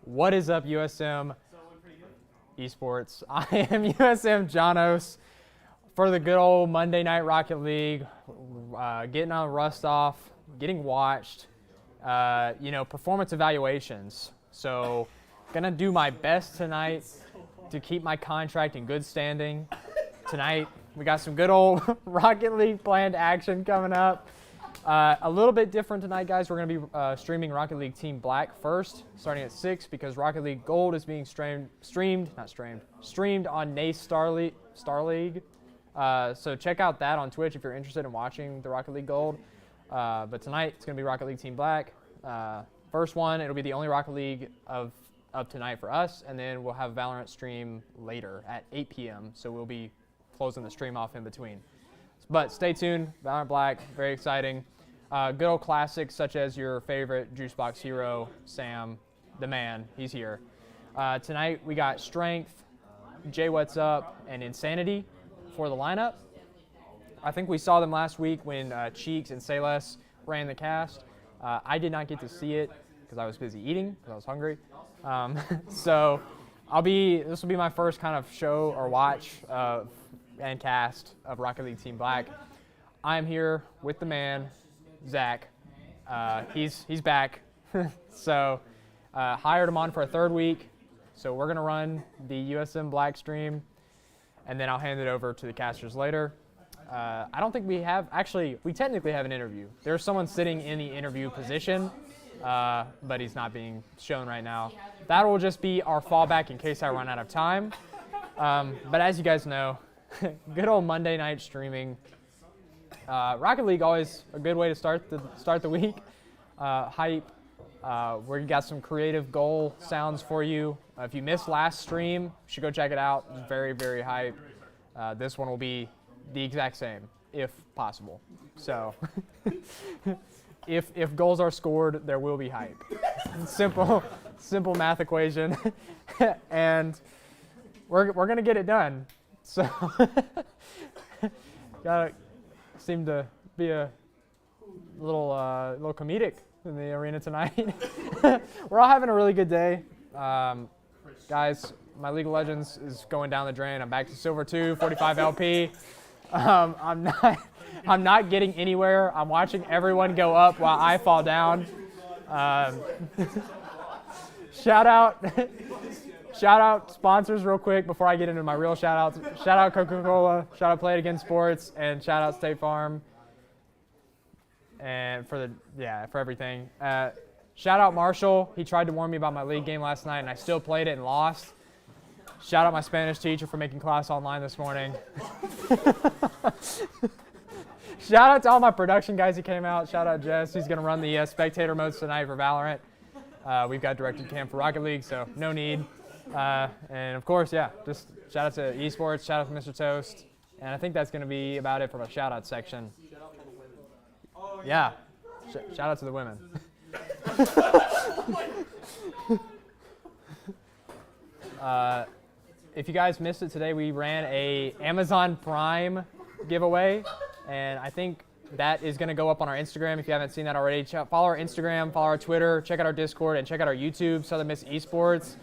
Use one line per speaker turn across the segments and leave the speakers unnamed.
What is up, USM Esports? I am USM Janos for the good old Monday Night Rocket League, getting on rust off, getting watched, performance evaluations. So gonna do my best tonight to keep my contract in good standing. Tonight, we got some good old Rocket League planned action coming up. A little bit different tonight, guys. We're going to be streaming Rocket League Team Black first, starting at 6, because Rocket League Gold is being streamed on NACE Star League. So check out that on Twitch if you're interested in watching the Rocket League Gold. But tonight, it's going to be Rocket League Team Black. First one, it'll be the only Rocket League of tonight for us, and then we'll have Valorant stream later at 8 p.m. So we'll be closing the stream off in between. But stay tuned, Valorant Black, very exciting. Good old classics such as your favorite Juicebox hero, Sam, the man, he's here. Tonight we got Strength, Jay What's Up, and Insanity for the lineup. I think we saw them last week when Cheeks and Sayles ran the cast. I did not get to see it because I was busy eating, because I was hungry. So this will be my first kind of show or watch and cast of Rocket League Team Black. I'm here with the man, Zach. He's back. So hired him on for a third week. So we're gonna run the USM Black stream, and then I'll hand it over to the casters later. I don't think we technically have an interview. There's someone sitting in the interview position, but he's not being shown right now. That will just be our fallback in case I run out of time. But as you guys know, good old Monday night streaming. Rocket League always a good way to start the week. Hype. We got some creative goal sounds for you. If you missed last stream, you should go check it out. It's very, very hype. This one will be the exact same, if possible. So, if goals are scored, there will be hype. Simple math equation, and we're gonna get it done. So, gotta seem to be a little comedic in the arena tonight. We're all having a really good day, guys. My League of Legends is going down the drain. I'm back to Silver 2, 45 LP. I'm not getting anywhere. I'm watching everyone go up while I fall down. Shout out sponsors real quick before I get into my real shout outs. Shout out Coca-Cola, shout out Play It Again Sports, and shout out State Farm. And for everything. Shout out Marshall. He tried to warn me about my league game last night and I still played it and lost. Shout out my Spanish teacher for making class online this morning. Shout out to all my production guys who came out. Shout out Jess. He's going to run the spectator modes tonight for Valorant. We've got directed cam for Rocket League, so no need. And of course, just shout out to Esports, shout out to Mr. Toast. And I think that's going to be about it from a shout out section. Yeah, shout out to the women. If you guys missed it today, we ran a Amazon Prime giveaway, and I think that is going to go up on our Instagram. If you haven't seen that already, follow our Instagram, follow our Twitter, check out our Discord, and check out our YouTube, Southern Miss Esports.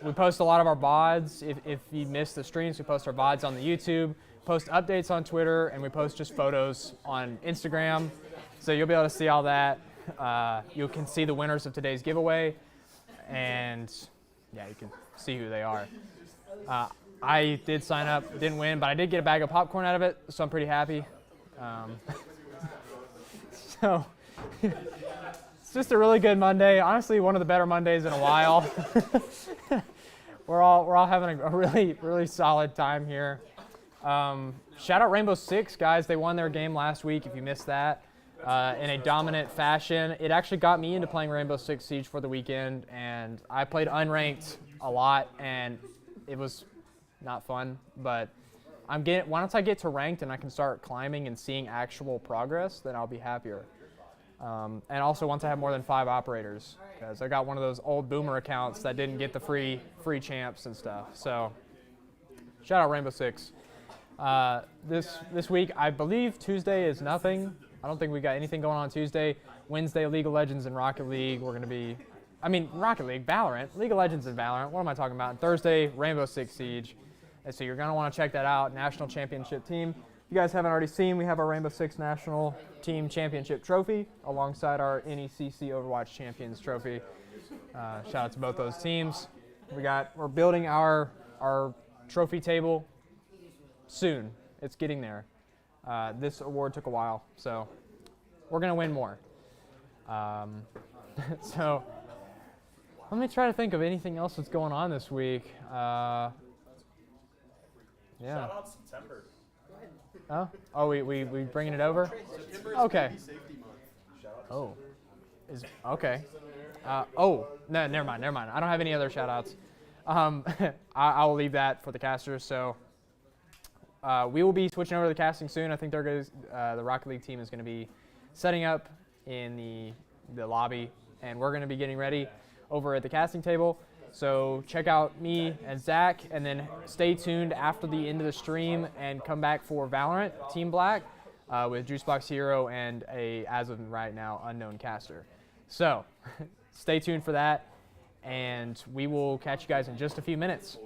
We post a lot of our VODs. If you missed the streams, we post our VODs on the YouTube, post updates on Twitter, and we post just photos on Instagram. So you'll be able to see all that. You can see the winners of today's giveaway, and you can see who they are. I did sign up, didn't win, but I did get a bag of popcorn out of it, so I'm pretty happy. So it's just a really good Monday. Honestly, one of the better Mondays in a while. We're all having a really, really solid time here. Shout out Rainbow Six, guys. They won their game last week, if you missed that, in a dominant fashion. It actually got me into playing Rainbow Six Siege for the weekend, and I played unranked a lot, and it was not fun, but once I get to ranked and I can start climbing and seeing actual progress, then I'll be happier. And also once I have more than 5 operators, because I got one of those old boomer accounts that didn't get the free champs and stuff. So shout out Rainbow Six. This week, I believe Tuesday is nothing. I don't think we got anything going on Tuesday. Wednesday, League of Legends and Rocket League. We're going to be, Rocket League, Valorant, League of Legends and Valorant. What am I talking about? And Thursday, Rainbow Six Siege. And so you're going to want to check that out, National Championship Team. If you guys haven't already seen, we have our Rainbow Six National Team Championship Trophy alongside our NECC Overwatch Champions Trophy. Shout out to both those teams. We're building our trophy table soon. It's getting there. This award took a while, so we're going to win more. So let me try to think of anything else that's going on this week. Yeah.
Shout out September.
Oh, we bringing it over? Okay. Oh, okay. No, never mind. I don't have any other shout outs. I will leave that for the casters. So we will be switching over to the casting soon. I think the Rocket League team is going to be setting up in the lobby, and we're going to be getting ready over at the casting table. So check out me and Zach, and then stay tuned after the end of the stream and come back for Valorant Team Black with Juicebox Hero and as of right now, unknown caster. So stay tuned for that, and we will catch you guys in just a few minutes.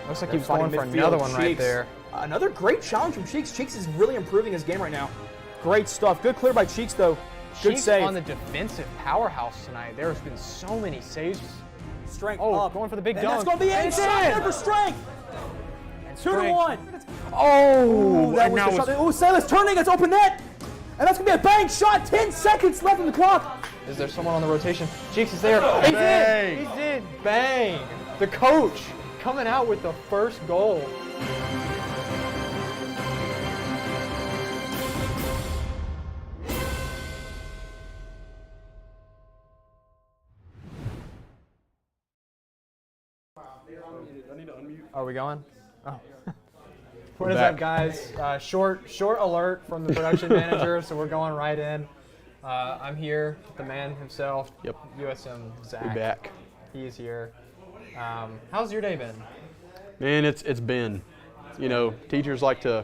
Looks like he's going for another one right there.
Another great challenge from Cheeks. Cheeks is really improving his game right now. Great stuff. Good clear by Cheeks, though. Good
Cheeks
save.
On the defensive powerhouse tonight. There's been so many saves.
Strength
up. Going for the big dunk.
That's going to be in. Shot there for Strength. 2-1.
Oh,
that was the shot. Oh, Salas turning. It's open net. And that's going to be a bang shot. 10 seconds left on the clock.
Is there someone on the rotation? Cheeks is there. He's in. He's in. Bang. The coach coming out with the first goal.
I need to unmute.
Are we going? Oh. What
We're
is
back.
up, guys? Short alert from the production manager, so we're going right in. I'm here with the man himself.
Yep.
USM Zach.
We're back.
He's here. How's your day been?
Man, it's been, teachers like to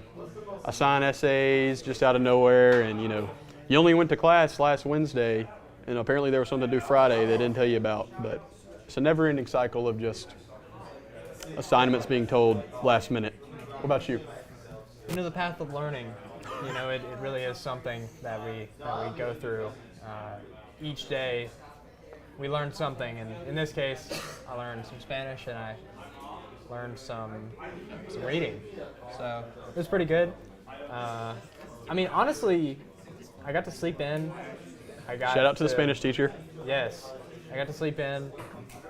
assign essays just out of nowhere, and you only went to class last Wednesday, and apparently there was something to do Friday they didn't tell you about. But it's a never-ending cycle of just assignments being told last minute. What about you?
The path of learning. It really is something that we go through each day. We learn something, and in this case, I learned some Spanish and I learned some reading. So it was pretty good. Honestly, I got to sleep in.
Shout out to the Spanish teacher.
Yes, I got to sleep in,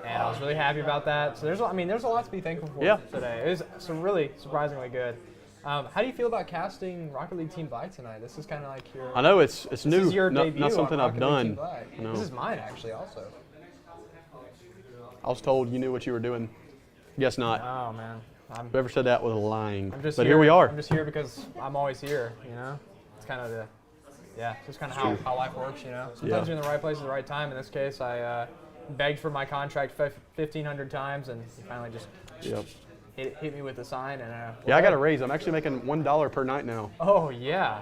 and I was really happy about that. So there's a lot to be thankful for today. It was really surprisingly good. How do you feel about casting Rocket League Team Black tonight? This is kind of like your.
I know it's
This
new,
is your debut
not something
on
I've
Rocket League Team
done.
Black.
I know.
This is mine actually also.
I was told you knew what you were doing. Guess not.
Oh man,
Whoever said that was lying.
I'm just
But
here.
here we are.
I'm just here because I'm always here. It's kind of it's just kind of how life works. Sometimes
Yeah.
you're in the right place at the right time. In this case, I begged for my contract 1,500 times, and he finally just
Yep.
hit me with the sign. And
Yeah, I got a raise. I'm actually making $1 per night now.
Oh yeah,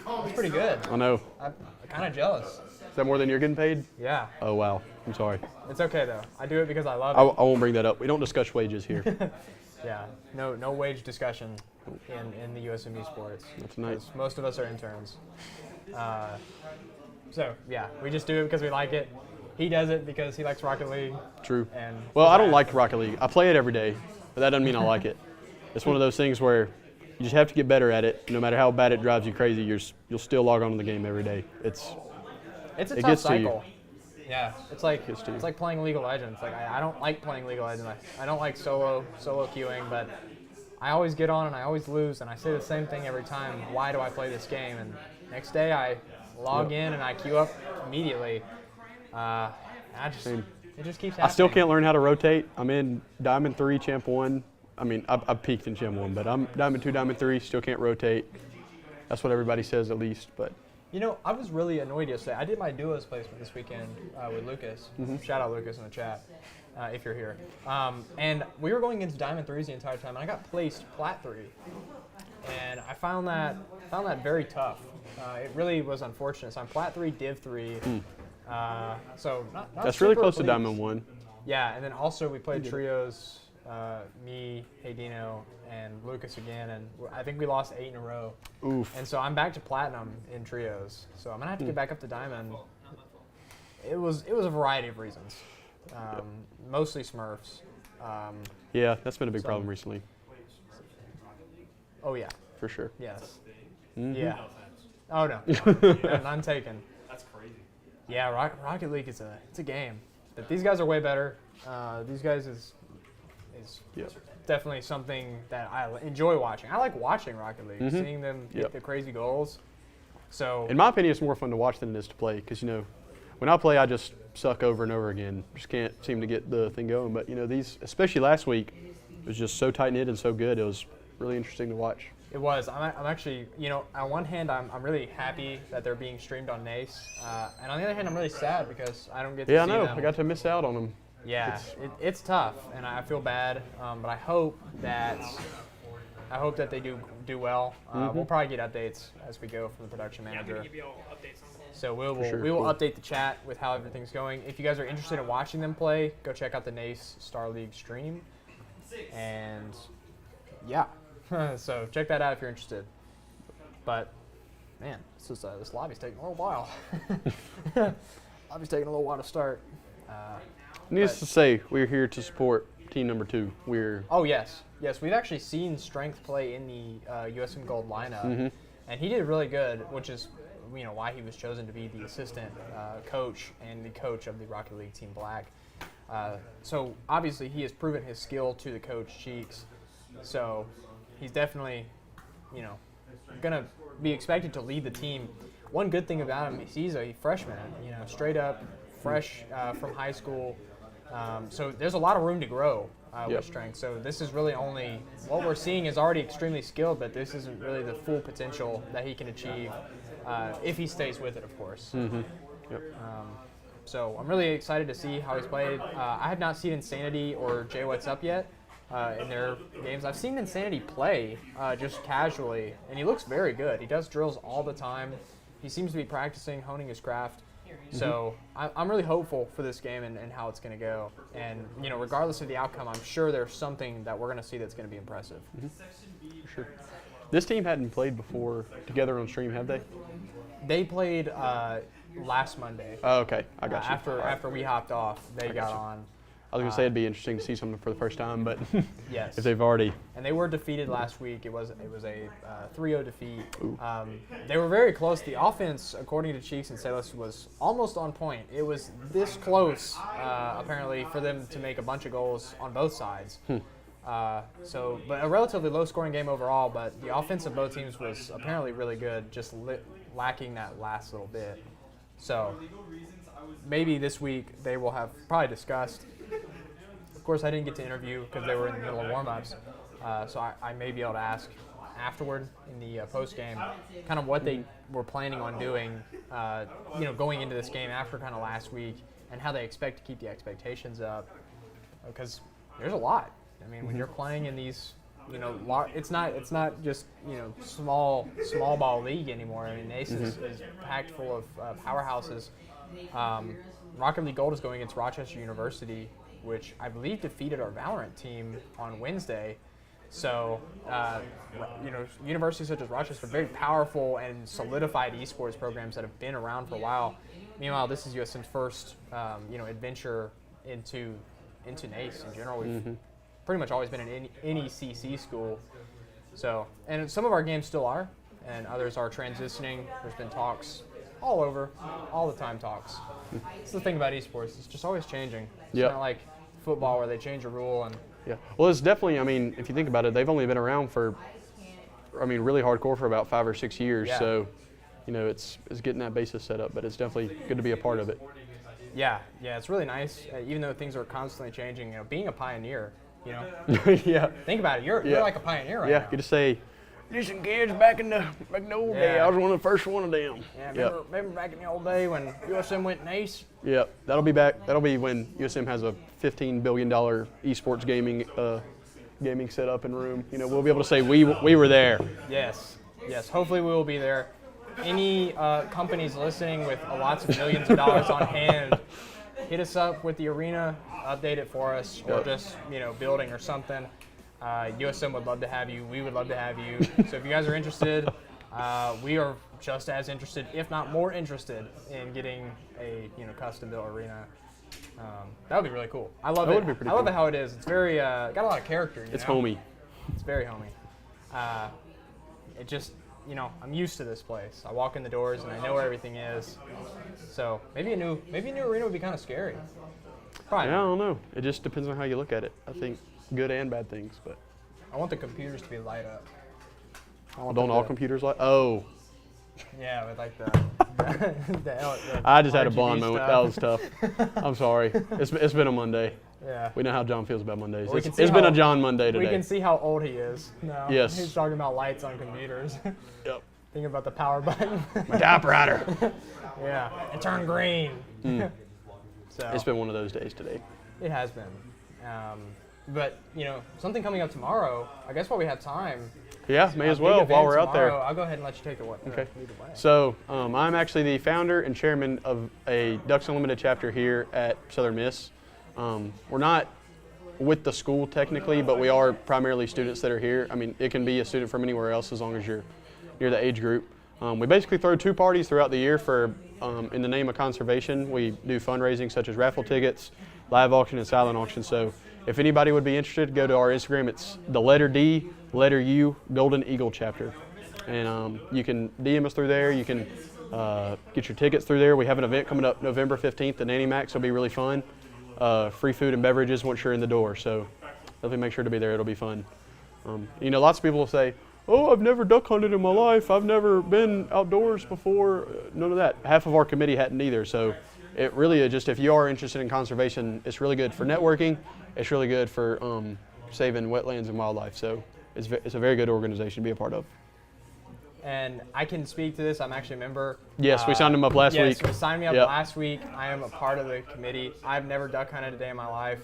that's pretty good.
I know.
I'm kind of jealous.
Is that more than you're getting paid?
Yeah,
Oh, wow. I'm sorry.
it's okay though. I do it because I love
I
it.
won't bring that up. We don't discuss wages here.
Yeah, no wage discussion in the USM Esports.
That's nice.
'Cause most of us are interns. So yeah, we just do it because we like it. He does it because he likes Rocket League.
True.
And
Well, I don't like Rocket League. I play it every day, but that doesn't mean I like it. It's one of those things where you just have to get better at it. No matter how bad it drives you crazy, you'll still log on to the game every day.
It's a
It
tough
gets to you.
cycle. Yeah, it's like
Gets to you.
it's like playing League of Legends. Like I don't like playing League of Legends. I don't like solo queuing, but I always get on and I always lose, and I say the same thing every time. Why do I play this game? And next day I log in and I queue up immediately. It just keeps happening.
I still can't learn how to rotate. I'm in Diamond 3, Champ 1. I've peaked in Champ 1, but I'm Diamond 2, Diamond 3, still can't rotate. That's what everybody says at least, but
I was really annoyed yesterday. I did my duos placement this weekend with Lucas. Shout out Lucas in the chat if you're here. And we were going into Diamond 3s the entire time, and I got placed Plat 3. And I found that very tough. It really was unfortunate. So I'm Plat 3, Div 3. So not
that's really
super
close to
elite.
Diamond 1.
Yeah, and then also we played trios, me, Haydino, and Lucas again, and I think we lost 8 in a row.
Oof.
And so I'm back to platinum in trios. So I'm gonna have to get back up to diamond. It was a variety of reasons, mostly Smurfs.
Yeah, that's been a big problem recently,
Oh yeah,
for sure.
yes,
Mhm.
yeah. Oh no, none taken.
That's crazy.
Yeah, Rocket League it's a game, but these guys are way better. These guys is
Yep.
definitely something that I enjoy watching. I like watching Rocket League, seeing them
Yep.
get the crazy goals. So
In my opinion, it's more fun to watch than it is to play because, when I play, I just suck over and over again. Just can't seem to get the thing going. But, these, especially last week, it was just so tight-knit and so good. It was really interesting to watch.
it was. I'm actually, on one hand, I'm really happy that they're being streamed on NACE, and on the other hand, I'm really sad because I don't get to
Yeah, I
see
know.
them.
I got to miss out on them.
Yeah, it's tough, and I feel bad, but I hope that they do well. We'll probably get updates as we go from the production
I'm
manager.
gonna give you all updates on that.
So we
sure,
will
cool.
update the chat with how everything's going. If you guys are interested in watching them play, go check out the NACE Star League stream. And yeah, so check that out if you're interested. But man, this lobby's taking a little while. Lobby's taking a little while to start.
Needless to say, we're here to support team number 2. We're
Oh yes, we've actually seen Strength play in the USM Gold lineup, and he did really good, which is why he was chosen to be the assistant coach and the coach of the Rocket League Team Black. So obviously he has proven his skill to the coach Cheeks, so he's definitely gonna be expected to lead the team. One good thing about him is he's a freshman, straight up fresh from high school. So there's a lot of room to grow
Yep.
with strength. So this is really only what we're seeing is already extremely skilled, but this isn't really the full potential that he can achieve if he stays with it, of course.
Mm-hmm. Yep.
So I'm really excited to see how he's played. I have not seen Insanity or Jay What's Up yet in their games. I've seen Insanity play just casually, and he looks very good. He does drills all the time. He seems to be practicing, honing his craft. So I'm really hopeful for this game and how it's going to go. And, you know, regardless of the outcome, I'm sure there's something that we're going to see that's going to be impressive.
For sure. This team hadn't played before together on stream, have they?
They played last Monday.
Oh, okay. I got you.
After we hopped off, they got
you.
on.
I was going to say it'd be interesting to see something for the first time, but
Yes.
if they've already.
And they were defeated last week. It was a 3-0 defeat. They were very close. The offense, according to Cheeks and Salis, was almost on point. It was this close, apparently, for them to make a bunch of goals on both sides. But a relatively low-scoring game overall. But the offense of both teams was apparently really good, just lacking that last little bit. So maybe this week they will have probably discussed. Of course, I didn't get to interview because they were in the middle of warm-ups, so I may be able to ask afterward in the post-game kind of what they were planning on doing, going into this game after kind of last week, and how they expect to keep the expectations up, because there's a lot. I mean, when you're playing in these, it's not just small ball league anymore. I mean, NACE is packed full of powerhouses. Rocket League Gold is going against Rochester University, which I believe defeated our Valorant team on Wednesday. So, universities such as Rochester are very powerful and solidified esports programs that have been around for a while. Meanwhile, this is USM's first, adventure into NACE in general. We've pretty much always been an NECC school. So, and some of our games still are, and others are transitioning. There's been talks all over, all the time talks. It's the thing about esports, it's just always changing. It's not like football where they change a rule and
Well, it's definitely, if you think about it, they've only been around for, really hardcore for about 5 or 6 years.
Yeah.
So, it's getting that basis set up, but it's definitely good to be a part of it.
Yeah, it's really nice. Even though things are constantly changing, being a pioneer,
Yeah.
think about it. You're like a pioneer right
Yeah,
now.
you just say, listen, kids, back in the old day, I was one of the first one of them.
Yeah, remember back in the old day when USM went NACE?
Yep, that'll be back. That'll be when USM has a $15 billion esports gaming setup and room. We'll be able to say we were there.
Yes. Hopefully we will be there. Any companies listening with lots of millions of dollars on hand, hit us up with the arena, update it for us, or just building or something. USM would love to have you. We would love to have you. So if you guys are interested, we are just as interested, if not more interested, in getting a custom built arena. That would be really cool. I love it.
Would be pretty
I love
cool.
it how it is. It's very got a lot of character.
It's homey.
It's very homey. It just I'm used to this place. I walk in the doors and I know where everything is. So maybe a new arena would be kind of scary. Probably.
Yeah, I don't know. It just depends on how you look at it. I think good and bad things, but.
I want the computers to be light up.
Don't all computers like? Oh.
Yeah, with like the
I just had a
RGB
blonde moment. That was tough. I'm sorry. It's been a Monday.
Yeah.
We know how John feels about Mondays.
Well,
It's been a John Monday today.
We can see how old he is now.
Yes.
He's talking about lights on computers.
Yep.
Thinking about the power button.
My typewriter.
Yeah. It turned green. So
It's been one of those days today.
it has been. But something coming up tomorrow. I guess while we have time.
Yeah, may as
big
well
event
while we're out there.
tomorrow. I'll go ahead and let you take the lead
Okay.
away.
So I'm actually the founder and chairman of a Ducks Unlimited chapter here at Southern Miss. We're not with the school technically, but we are primarily students that are here. It can be a student from anywhere else as long as you're near the age group. We basically throw 2 parties throughout the year for, in the name of conservation. We do fundraising such as raffle tickets, live auction, and silent auction. So if anybody would be interested, go to our Instagram. It's the letter D, letter U, Golden Eagle chapter. And you can DM us through there. You can get your tickets through there. We have an event coming up November 15th at NACE. It'll be really fun. Free food and beverages once you're in the door. So definitely make sure to be there. It'll be fun. Lots of people will say, oh, I've never duck hunted in my life. I've never been outdoors before. None of that. Half of our committee hadn't either. So it really is just if you are interested in conservation, it's really good for networking. It's really good for saving wetlands and wildlife. So it's a very good organization to be a part of.
And I can speak to this. I'm actually a member.
Yes, we signed him up last week.
Yes, we signed me up
Yep.
last week. I am a part of the committee. I've never duck hunted a day in my life.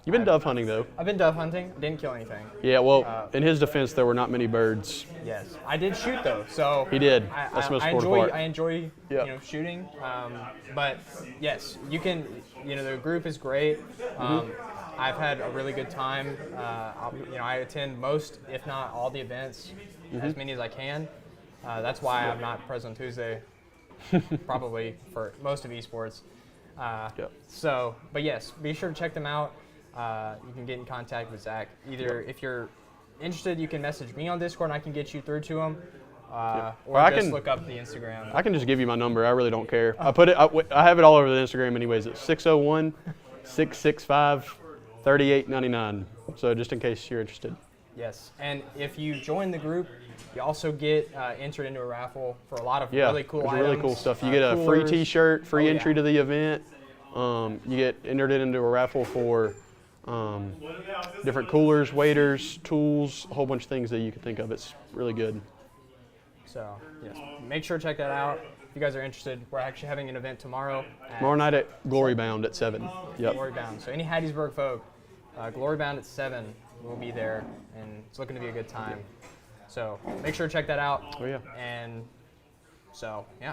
You've been dove hunting though.
I've been dove hunting. Didn't kill anything.
Yeah, well, in his defense, there were not many birds.
Yes, I did shoot though. So
He did. That's the most important part.
I enjoy
Yep.
shooting. But yes, you can. The group is great. I've had a really good time. I attend most, if not all, the events, as many as I can. That's why I'm not present Tuesday, probably for most of esports.
Yep.
So, but yes, be sure to check them out. You can get in contact with Zach. Either if you're interested, you can message me on Discord and I can get you through to him. Or
I
just
can-
look up the Instagram.
I can just give you my number. I really don't care. I put it. I have it all over the Instagram anyways. It's 601-665-3899. So just in case you're interested.
Yes, and if you join the group, you also get entered into a raffle for a lot of
Yeah,
really cool
there's
items.
really cool stuff. You get a free
coolers.
T-shirt, free
Oh,
entry
yeah.
to the event. You get entered into a raffle for different coolers, waders, tools, a whole bunch of things that you can think of. It's really good.
So, yes, make sure to check that out. If you guys are interested, we're actually having an event tomorrow.
Tomorrow night at Glory Bound at 7. Yep.
Glory Bound. So any Hattiesburg folk, Glory Bound at 7, we'll be there, and it's looking to be a good time. So make sure to check that out.
Oh yeah.
And so, yeah,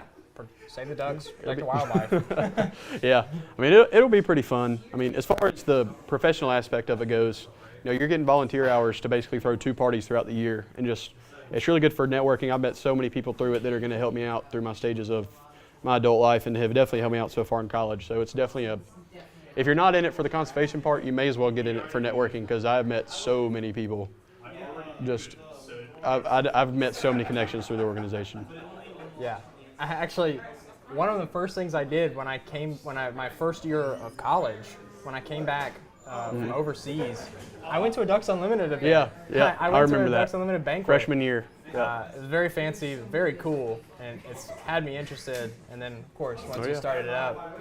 save the ducks, protect the wildlife.
Yeah, I mean it'll be pretty fun. I mean, as far as the professional aspect of it goes, you're getting volunteer hours to basically throw 2 parties throughout the year, and just it's really good for networking. I've met so many people through it that are going to help me out through my stages of my adult life, and have definitely helped me out so far in college. So it's definitely if you're not in it for the conservation part, you may as well get in it for networking, because I've met so many people. I've met so many connections through the organization.
Yeah, one of the first things I did my first year of college, when I came back from overseas, I went to a Ducks Unlimited event.
Yeah,
I
I
went
remember
to a
that.
Ducks Unlimited banquet.
Freshman year.
It was very fancy, very cool, and it's had me interested. And then, of course, once we started it up,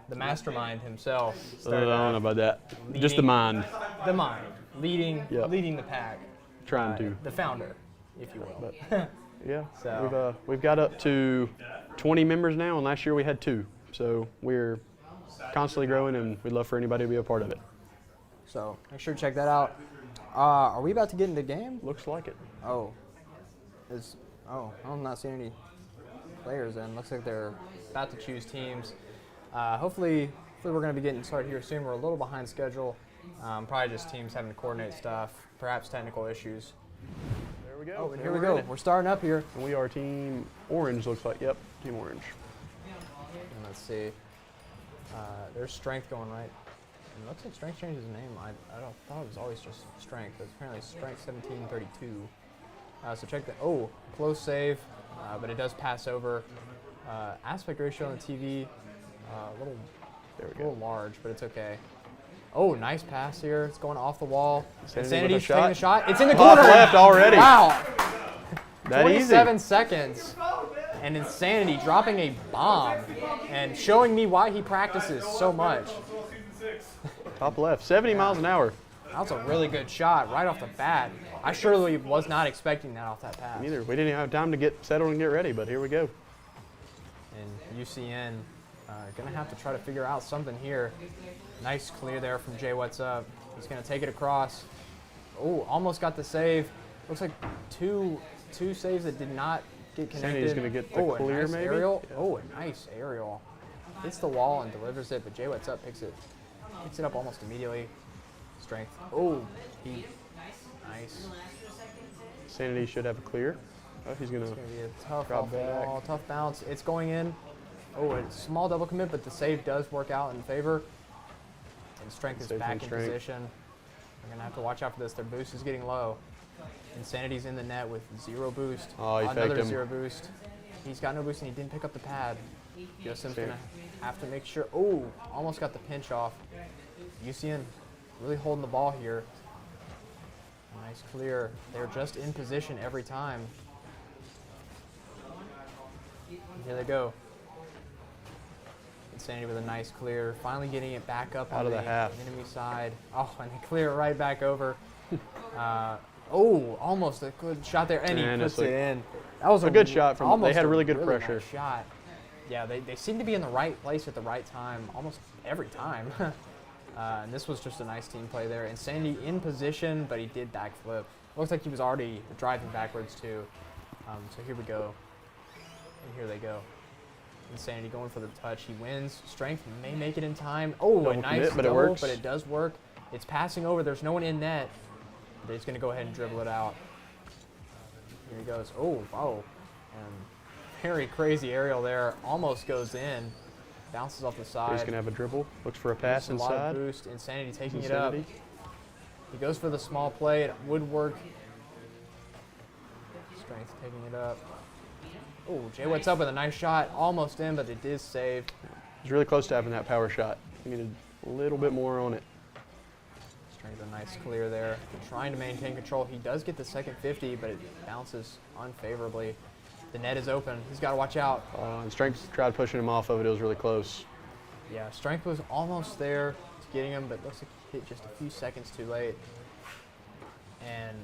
the mastermind himself
I
started
don't know about that. Just the mind.
the mind, leading
Yep.
the pack,
Trying to.
the founder, if you will.
Yeah,
So-
we've got up to 20 members now, and last year we had 2. So we're constantly growing, and we'd love for anybody to be a part of it.
So make sure to check that out. Are we about to get into the game?
Looks like it.
I'm not seeing any players in. Looks like they're about to choose teams. Hopefully we're going to be getting started here soon. We're a little behind schedule. Probably just teams having to coordinate stuff, perhaps technical issues.
There we go.
Oh, and here we go. We're starting up here.
And we are Team Orange, looks like. Yep, Team Orange.
And let's see. There's Strength going right. And it looks like Strength changed his name. I thought it was always just Strength, but apparently it's Strength 1732. So check that. Oh, close save, but it does pass over. Aspect ratio on the TV, a little large, but it's okay. Oh, nice pass here. It's going off the wall. Insanity's taking the shot. It's in the
Top
corner.
left already.
Wow.
That
27
easy.
seconds. And Insanity dropping a bomb and showing me why he practices so much.
Top left, 70 miles an hour.
That was a really good shot right off the bat. I surely was not expecting that off that pass.
Neither. We didn't even have time to get settled and get ready, but here we go.
And UCN going to have to try to figure out something here. Nice clear there from Jay What's Up. He's going to take it across. Oh, almost got the save. Looks like two saves that did not get connected.
Sanity's going to get the
a
clear,
nice
maybe?
Aerial. Oh, a nice aerial. Hits the wall and delivers it, but Jay What's Up picks it up almost immediately. Strength. Oh, nice.
Sanity should have a clear. Oh, he's going
It's going to be a tough
drop
off the
back.
wall, tough bounce. It's going in. Oh, a small double commit, but the save does work out in favor. And Strength is
Save
back
from
in
Strength.
position. They're going to have to watch out for this. Their boost is getting low. Insanity's in the net with 0 boost.
Oh, he faked
Another
him.
0 boost. He's got no boost and he didn't pick up the pad. USM's going to have to make sure. Oh, almost got the pinch off. UCN really holding the ball here. Nice clear. They're just in position every time. Here they go. Insanity with a nice clear. Finally getting it back up
Out
on
of the half.
enemy side. Oh, and they clear it right back over. Oh, almost a good shot there, and he
And
puts
it's
it in. That was
a good shot from. They
almost
had
a
really good pressure.
Nice shot. Yeah, they seem to be in the right place at the right time almost every time. And this was just a nice team play there. Insanity in position, but he did backflip. Looks like he was already driving backwards too. So here we go. And here they go. Insanity going for the touch. He wins. Strength may make it in time. Oh, a
Double
nice
commit, but it
double,
works.
but it does work. It's passing over. There's no one in net. But he's going to go ahead and dribble it out. Here he goes. Oh, wow. And very crazy aerial there. Almost goes in. Bounces off the side.
He's going to have a dribble. Looks for a pass
A lot of
inside.
boost. Insanity taking
Insanity.
it up. He goes for the small play. It would work. Strength taking it up. Oh, Jay What's up with a nice shot. Almost in, but it is saved.
He's really close to having that power shot. He needed a little bit more on it.
Strength a nice clear there. Trying to maintain control. He does get the second 50, but it bounces unfavorably. The net is open. He's got to watch out.
And Strength tried pushing him off of it. It was really close.
Yeah, Strength was almost there to getting him, but looks like he hit just a few seconds too late. And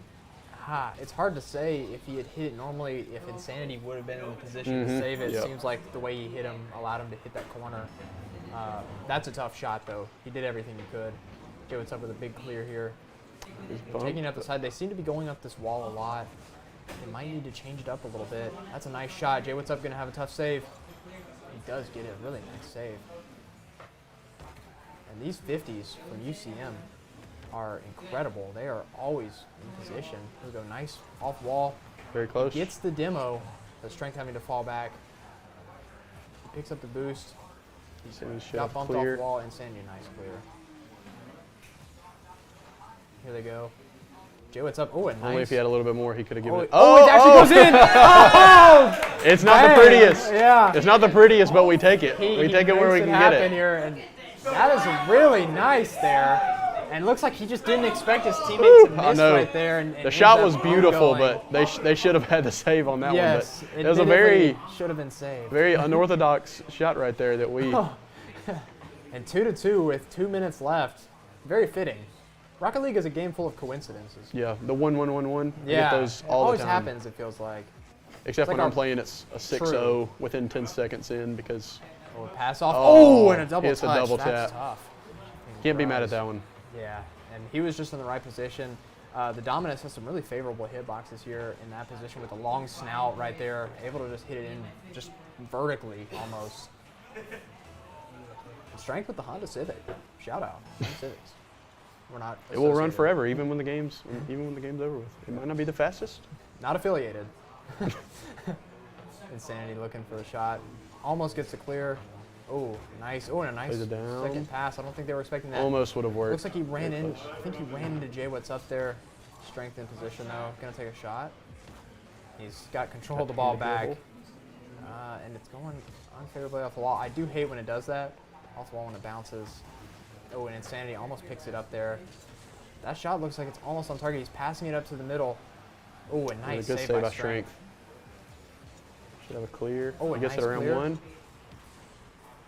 it's hard to say if he had hit it normally, if Insanity would have been in the position to save it.
Yep.
Seems like the way he hit him allowed him to hit that corner. That's a tough shot, though. He did everything he could. Jay What's up with a big clear here. Taking it up the side. They seem to be going up this wall a lot. They might need to change it up a little bit. That's a nice shot. Jay What's up going to have a tough save. He does get a really nice save. And these 50s from UCM are incredible. They are always in position. Here we go. Nice off wall.
Very close.
Gets the demo, but Strength having to fall back. He picks up the boost.
Insanity should
Got
have
bumped
clear.
off wall. Insanity, nice clear. Here they go. Jay What's up. Oh, and nice.
Only if he had a little bit more, he could have given it.
Oh, it actually goes in. Oh!
It's not the
Dang,
prettiest.
yeah.
It's not the prettiest, but we take it.
He
We take it where we
makes
can get
happen
it.
Here, and that is really nice there. And looks like he just didn't expect his teammate to
I
miss
know.
right there. And
The
ends
shot
up
was beautiful,
ongoing.
but they should have had the save on that
Yes,
one. But it was a very
should have been saved.
very unorthodox shot right there that we.
And 2-2 with 2 minutes left. Very fitting. Rocket League is a game full of coincidences.
Yeah, the 1-1-1-1.
Yeah,
We get those
it
all
always
the time.
happens. It feels like.
Except
like
when I'm
our-
playing, it's a 6-0
True.
within 10 seconds in because
Oh, pass off.
Oh,
Oh, and a double
it's a
touch.
double
That's
tap.
tough.
can't be mad at that one.
Yeah, and he was just in the right position. The Dominus has some really favorable hitboxes here in that position with a long snout right there, able to just hit it in just vertically almost. And Strength with the Honda Civic. Shout out, Honda Civics. We're not.
It will run
associated.
forever, even when the game's over with. It might not be the fastest.
Not affiliated. Insanity looking for the shot. Almost gets a clear. Oh, nice. Oh, and a nice
Plays it down.
second pass. I don't think they were expecting that.
Almost would have worked.
Looks like he ran
Very
in.
close.
I think he ran into Jay What's up there. Strength in position though. Gonna take a shot. He's got control of the ball back. And it's going unfavorably off the wall. I do hate when it does that. Off the wall when it bounces. Oh, and Insanity almost picks it up there. That shot looks like it's almost on target. He's passing it up to the middle. Oh, a nice
Good
save
save
by
by Strength. Should have a clear.
Oh, a
He gets
nice
it around
clear.
one.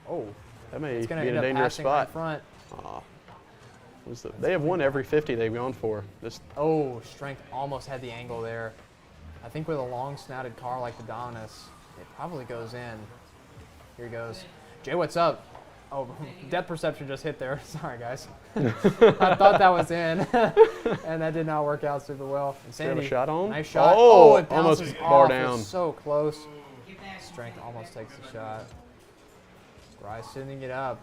Oh,
That may
it's
be
gonna
in
end
a
up
dangerous
passing right
spot.
front.
They have won every 50 they've gone for.
Oh, Strength almost had the angle there. I think with a long snouted car like the Dominus, it probably goes in. Here he goes. Jay, what's up? Oh, depth perception just hit there. Sorry, guys. I thought that was in, and that did not work out super well. Insanity.
Have a shot on?
Nice shot.
Oh,
it
almost
bounces
bar
off. It was
down.
so close. Strength almost takes the shot. Rise sending it up.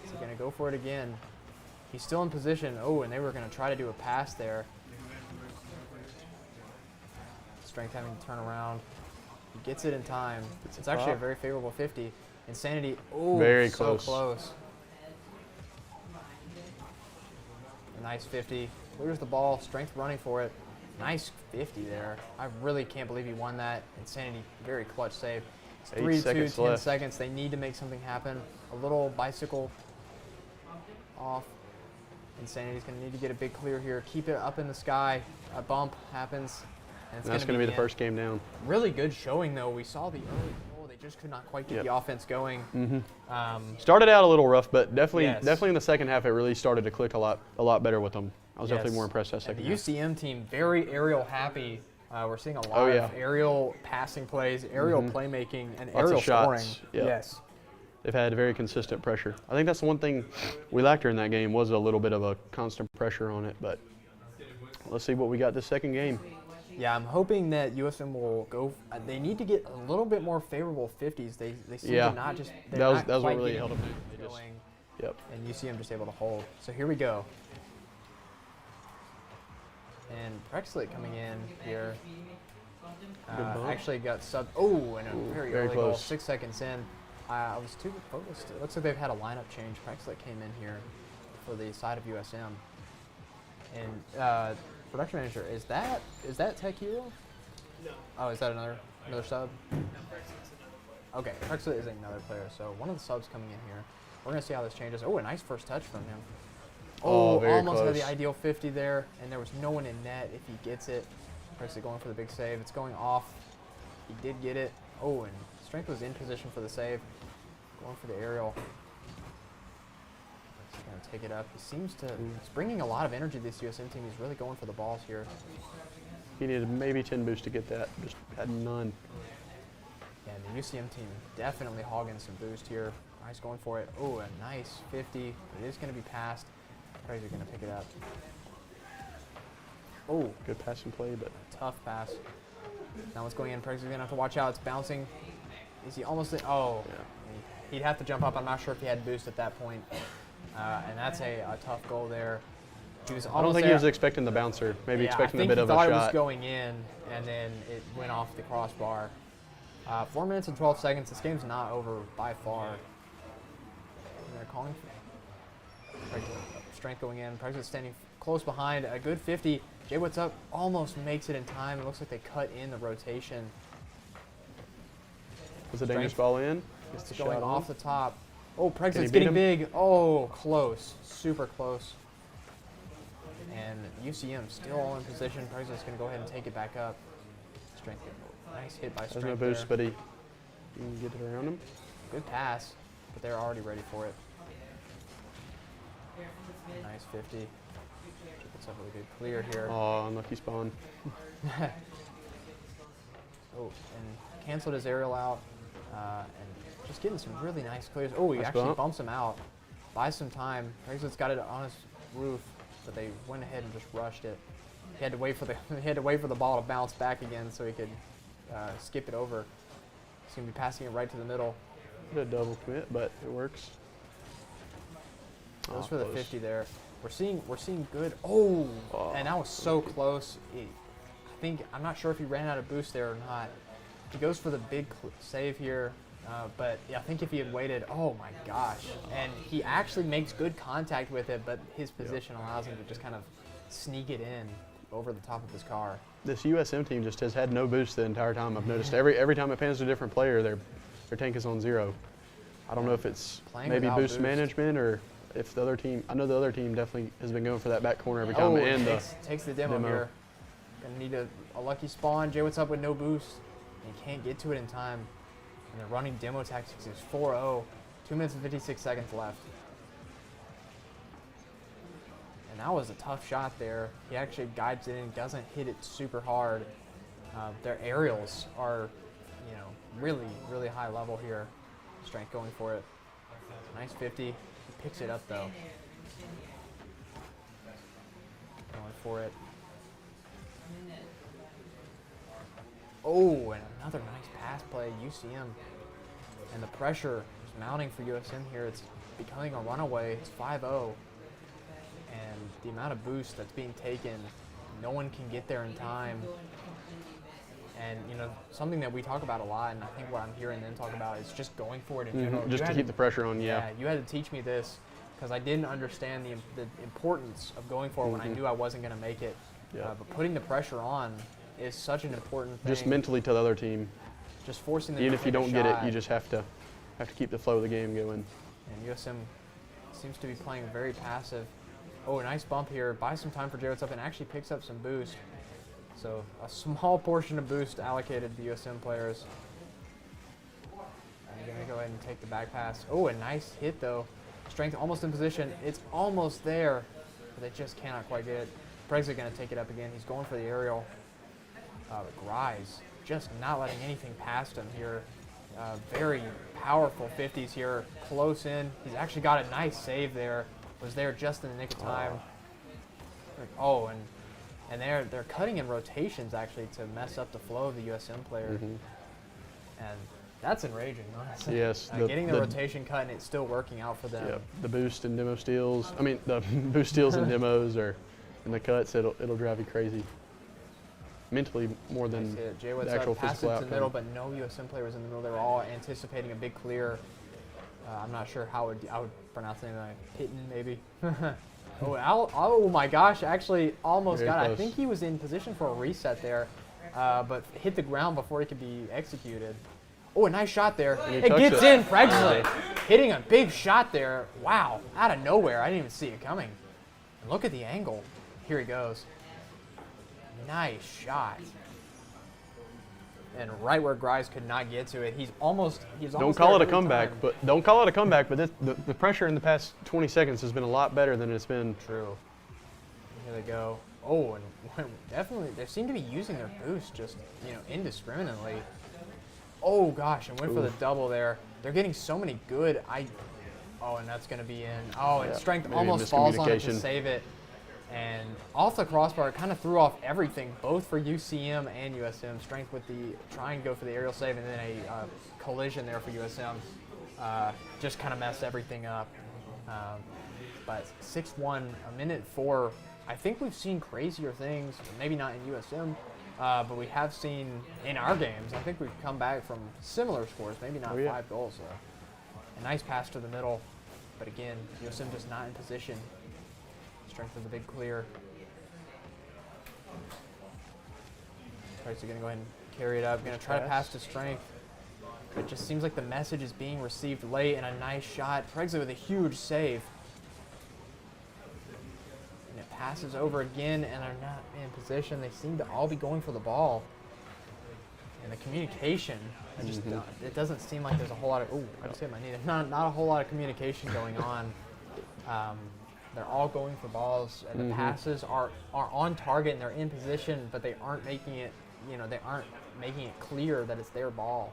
Is he going to go for it again? He's still in position. Oh, and they were going to try to do a pass there. Strength having to turn around. He gets it in time. It's actually a very favorable 50. Insanity. Oh,
Very
so
close.
close. A nice 50. Clears the ball. Strength running for it. Nice 50 there. I really can't believe he won that. Insanity, very clutch save. It's
8
3-2,
seconds
10
left.
seconds. They need to make something happen. A little bicycle off. Insanity's going to need to get a big clear here. Keep it up in the sky. A bump happens. And it's
That's
going to
be
be
the first game down.
Really good showing, though. We saw the early goal. They just could not quite get
Yep.
the offense going.
Started out a little rough, but definitely,
Yes.
definitely in the second half, it really started to click a lot better with them. I was definitely
Yes.
more impressed that
And
second
the
half.
UCM team, very aerial happy. We're seeing a lot
Oh, yeah.
of aerial passing plays, aerial playmaking, and
Lots of
aerial
shots.
scoring.
Yep.
Yes.
They've had very consistent pressure. I think that's the one thing we lacked during that game was a little bit of a constant pressure on it. But let's see what we got this second game.
Yeah, I'm hoping that USM will go. They need to get a little bit more favorable 50s. They seem
Yeah.
to not just. They're
That was
not
what
quite
really
getting
held them. They just-
going,
Yep.
and UCM just able to hold. So here we go. And Prexlet coming in here.
Good bump.
Actually got sub. Oh, and a very
very
early goal.
close.
6 seconds in. I was too focused. It looks like they've had a lineup change. Prexlet came in here for the side of USM. And production manager, is that Tech Hero?
No.
Oh, is that another sub? Okay, Prexlet is another player. So one of the subs coming in here. We're gonna see how this changes. Oh, a nice first touch from him.
Oh, very
almost had the
close.
ideal 50 there, and there was no one in net if he gets it. Prexlet going for the big save. It's going off. He did get it. Oh, and Strength was in position for the save. Going for the aerial. He's going to take it up. He seems to. He's bringing a lot of energy to this USM team. He's really going for the balls here.
He needed maybe 10 boosts to get that. Just had none.
And the UCM team definitely hogging some boost here. Nice going for it. Oh, a nice 50. It is going to be passed. Crazy going to pick it up. Oh,
Good passing play, but
tough pass. Now it's going in. Prex's going to have to watch out. It's bouncing. Is he almost? Oh,
yeah.
he'd have to jump up. I'm not sure if he had boost at that point. And that's a tough goal there. He was almost
I don't think
there.
he was expecting the bouncer. Maybe
Yeah,
expecting
I
a
think
bit of
he
a
thought it was
shot.
going in, and then it went off the crossbar. 4 minutes and 12 seconds. This game's not over by far. And they're calling for Strength going in. Prex's standing close behind. A good 50. Jay What's Up almost makes it in time. It looks like they cut in the rotation.
Was the dangerous
Strength.
ball in? Gets
It's
the
going
shot
off
on.
the top. Oh,
Can he
Prexit's
beat
getting
him?
big. Oh, close. Super close. And UCM still all in position. Prexit's going to go ahead and take it back up. Strength. Nice hit by
There's
Strength
no boost,
there.
but he can get it around him.
Good pass, but they're already ready for it. Nice 50. It's a really good clear here.
Oh, unlucky spawn.
Oh, and canceled his aerial out. And just getting some really nice clears. Oh, he
Nice
actually
bump.
bumps him out. Buys some time. Prexit's got it on his roof, but they went ahead and just rushed it. He had to wait for the he had to wait for the ball to bounce back again so he could skip it over. He's gonna be passing it right to the middle.
Bit of double commit, but it works.
Goes
Oh,
for the
close.
50 there. We're seeing good. Oh,
Oh.
and that was so close. I'm not sure if he ran out of boost there or not. He goes for the big save here, but yeah, I think if he had waited, oh my gosh. And he actually makes good contact with it, but his position allows him to just kind of sneak it in over the top of his car.
This USM team just has had no boost the entire time. I've noticed every time it pans to a different player, their tank is on 0. I don't know if it's
Playing
maybe
without
boost
boost.
management or if the other team. I know the other team definitely has been going for that back corner every time.
Oh,
And
takes the demo
demo.
here. Gonna need a lucky spawn. Jay, what's up with no boost? And he can't get to it in time. And they're running demo tactics. It's 4-0. 2 minutes and 56 seconds left. And that was a tough shot there. He actually guides it in, doesn't hit it super hard. Their aerials are, really, really high level here. Strength going for it. Nice 50. He picks it up though. Going for it. Oh, and another nice pass play, UCM. And the pressure is mounting for USM here. It's becoming a runaway. It's 5-0. And the amount of boost that's being taken, no one can get there in time. And, something that we talk about a lot, and I think what I'm hearing them talk about is just going for it in general.
just
You
to
had
keep the pressure on, yeah.
you had to teach me this because I didn't understand the importance of going for it when I knew I wasn't going to make it.
Yeah.
But putting the pressure on is such an important thing.
Just mentally to the other team.
Just forcing them
Even
to
if you
take a
don't get it,
shot.
you just have to keep the flow of the game going.
And USM seems to be playing very passive. Oh, a nice bump here. Buys some time for Jay What's Up and actually picks up some boost. So a small portion of boost allocated to USM players. ahead and take the back pass. Oh, a nice hit though. Strength almost in position. It's almost there, but they just cannot quite get it. Preg's going to take it up again. He's going for the aerial. But Grise just not letting anything past him here. Very powerful 50s here, close in. He's actually got a nice save there. Was there just in the nick of time. Oh, and they're cutting in rotations actually to mess up the flow of the USM player. And that's enraging, honestly.
Yes.
Getting the rotation cut and it's still working out for them.
Yeah, the boost and demo steals. I mean, the boost steals and demos are in the cuts. It'll drive you crazy. Mentally more than the actual physical
outcome. To the middle,
outcome.
but no USM player was in the middle. They were all anticipating a big clear. I'm not sure how I would pronounce the name. Hitton, maybe. Oh my gosh! Actually, almost
Very
got it. I
close.
think he was in position for a reset there, but hit the ground before he could be executed. Oh, a nice shot there. It
tucks
gets
it.
in. Pregsley hitting a big shot there. Wow! Out of nowhere. I didn't even see it coming. And look at the angle. Here he goes. Nice shot. And right where Grise could not get to it, he's almost
Don't call
there
it a
every
comeback,
time.
but don't call it a comeback. But the pressure in the past 20 seconds has been a lot better than it's been.
True. Here they go. Oh, and definitely they seem to be using their boost just indiscriminately. Oh gosh, and went for the double there. They're getting so many good. Oh, and that's going to be in. Oh, and
Yeah,
Strength
maybe a
almost falls on it to
miscommunication.
save it. And off the crossbar, it kind of threw off everything, both for UCM and USM. Strength with the trying to go for the aerial save, and then a collision there for USM. Just kind of messed everything up. But 6-1, a minute 4. I think we've seen crazier things, maybe not in USM, but we have seen in our games. I think we've come back from similar scores, maybe not 5 goals. A nice pass to the middle, but again, USM just not in position. Strength with a big clear. Price are going to go ahead and carry it up. Going to try to pass to Strength. It just seems like the message is being received late, and a nice shot. Pregsley with a huge save. And it passes over again, and they're not in position. They seem to all be going for the ball. And the communication, it doesn't seem like there's a whole lot of, I just hit my knee. There's not a whole lot of communication going on. They're all going for balls, and the passes are on target and they're in position, but they aren't making it, they aren't making it clear that it's their ball.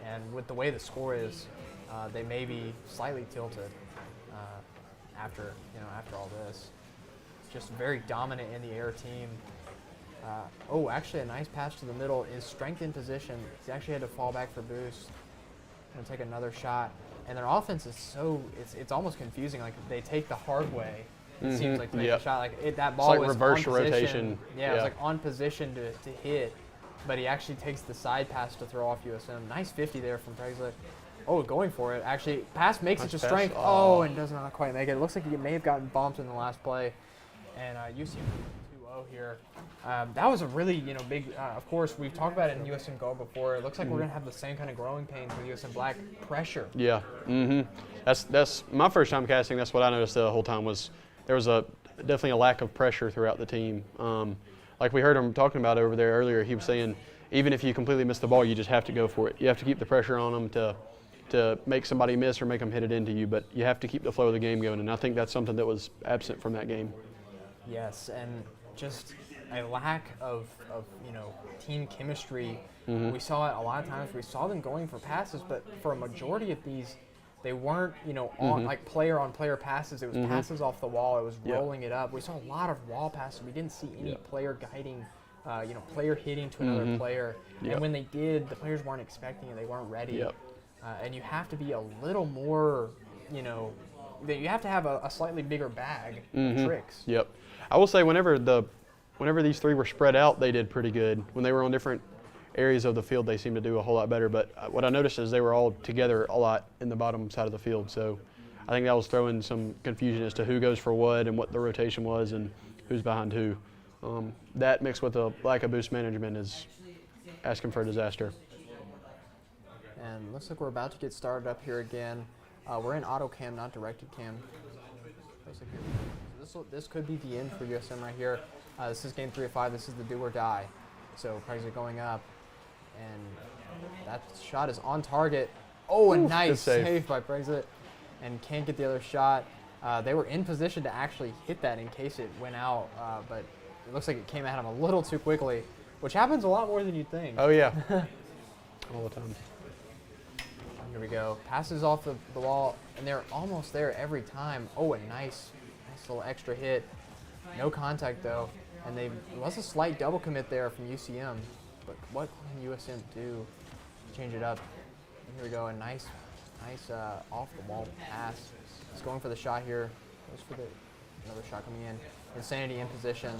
And with the way the score is, they may be slightly tilted after all this. Just very dominant in the air team. Actually a nice pass to the middle. Is Strength in position. He actually had to fall back for boost. Gonna take another shot. And their offense is it's almost confusing. Like they take the hard way. It seems like to make a shot. Like that ball
like
was
reverse
on position.
rotation.
Yeah, it was like on position to hit, but he actually takes the side pass to throw off USM. Nice 50 there from Pregsley. Oh, going for it. Actually, pass makes it to
pass.
Strength. Oh, and does not quite make it. It looks like he may have gotten bumped in the last play. And UCM 2-0 here. That was a really big. Of course, we've talked about it in USM Go before. It looks like we're gonna have the same kind of growing pains with USM Black pressure.
Yeah. That's my first time casting. That's what I noticed the whole time was there was definitely a lack of pressure throughout the team. Like we heard him talking about over there earlier, he was saying even if you completely miss the ball, you just have to go for it. You have to keep the pressure on them to make somebody miss or make them hit it into you. But you have to keep the flow of the game going, and I think that's something that was absent from that game.
Yes, and just a lack of team chemistry. We saw it a lot of times. We saw them going for passes, but for a majority of these, they weren't on like player on player passes. It was passes off the wall. It was rolling it up. We saw a lot of wall passes. We didn't see any player guiding, player hitting to another player. And when they did, the players weren't expecting it. They weren't ready. And you have to be a little more, you have to have a slightly bigger bag of tricks.
Yep. I will say whenever these three were spread out, they did pretty good. When they were on different areas of the field, they seemed to do a whole lot better. But what I noticed is they were all together a lot in the bottom side of the field. So I think that was throwing some confusion as to who goes for what and what the rotation was and who's behind who. That mixed with the lack of boost management is asking for a disaster.
And looks like we're about to get started up here again. We're in auto cam, not directed cam. Looks like this could be the end for USM right here. This is game 3 of 5. This is the do or die. So Pregsley going up, and That shot is on target. Oh, a nice
save.
save by Brexit, and can't get the other shot. They were in position to actually hit that in case it went out, but it looks like it came at him a little too quickly, which happens a lot more than you'd think.
Oh, yeah. All the time.
Here we go. Passes off the wall, and they're almost there every time. Oh, a nice little extra hit. No contact, though. And there was a slight double commit there from UCM, but what can USM do to change it up? And here we go. A nice off-the-wall pass. He's going for the shot here. Goes for another shot coming in. Insanity in position.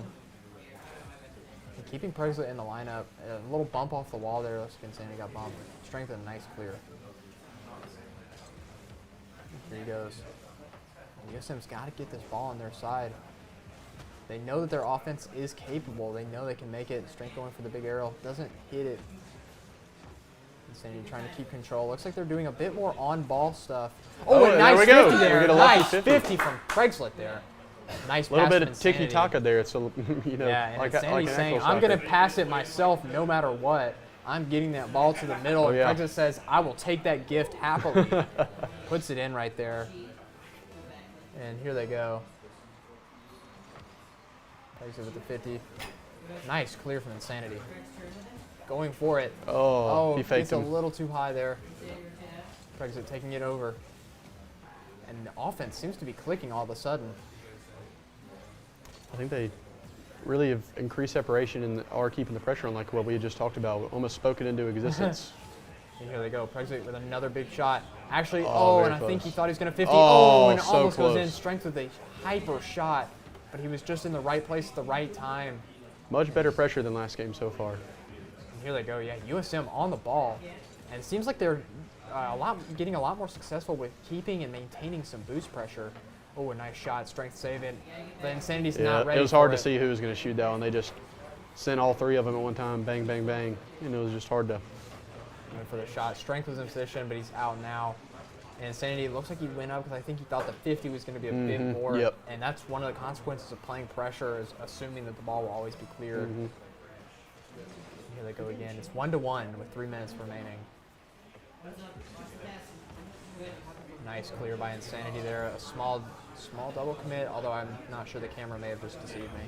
And keeping Presley in the lineup. A little bump off the wall there. Looks like Insanity got bumped. Strength and a nice clear. Here he goes. USM's got to get this ball on their side. They know that their offense is capable. They know they can make it. Strength going for the big arrow. Doesn't hit it. Insanity trying to keep control. Looks like they're doing a bit more on-ball stuff. Oh, a
there
nice
we go.
50
We
there.
get a lucky
Nice 50 from Craigslist there. Nice
A little
pass
bit
from
of tiki-taka there. It's, you know,
yeah, and
like
Insanity
an
saying,
ankle
I'm going to
soccer.
pass it myself no matter what. I'm getting that ball to the middle.
Oh,
And
yeah.
Craigslist says, I will take that gift happily. Puts it in right there. And here they go. Plays it with the 50. Nice clear from Insanity. Going for it.
Oh, he faked
it's a
him.
little too high there. Brexit taking it over. And the offense seems to be clicking all of a sudden.
I think they really have increased separation and are keeping the pressure on, like what we had just talked about. Almost spoken into existence.
And here they go. Brexit with another big shot. Actually,
Oh, very
and I think he
close.
thought he was going to 50.
Oh,
And it
so
almost goes in.
close.
Strength with a hyper shot. But he was just in the right place at the right time.
Much better pressure than last game so far.
And here they go. Yeah, USM on the ball. And it seems like they're getting a lot more successful with keeping and maintaining some boost pressure. Oh, a nice shot. Strength save it. But Insanity's
Yeah,
not ready
it was hard
for
to see who was going to shoot that one. They just sent all three of them at one time. Bang, bang, bang. And it was just hard to.
Went for the shot. Strength was in position, but he's out now. And Insanity looks like he went up because I think he thought the 50 was going to be a bit more.
Yep.
And that's one of the consequences of playing pressure, is assuming that the ball will always be cleared. Here they go again. It's 1-1 with 3 minutes remaining. Nice clear by Insanity there. A small double commit, although I'm not sure the camera may have just deceived me.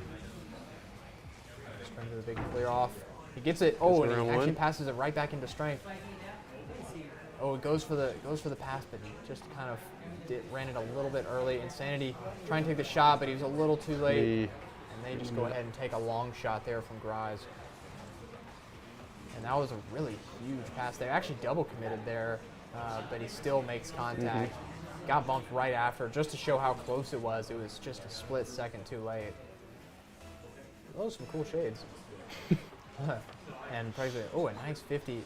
Strength with a big clear off. He gets it. Oh, and he
around
actually
one.
passes it right back into Strength. Oh, it goes for the pass, but he just kind of ran it a little bit early. Insanity trying to take the shot, but he was a little too late. And they just go ahead and take a long shot there from Grise. And that was a really huge pass. They actually double committed there, but he still makes contact. Got bumped right after, just to show how close it was. It was just a split second too late. Those are some cool shades. And Brexit, oh, a nice 50.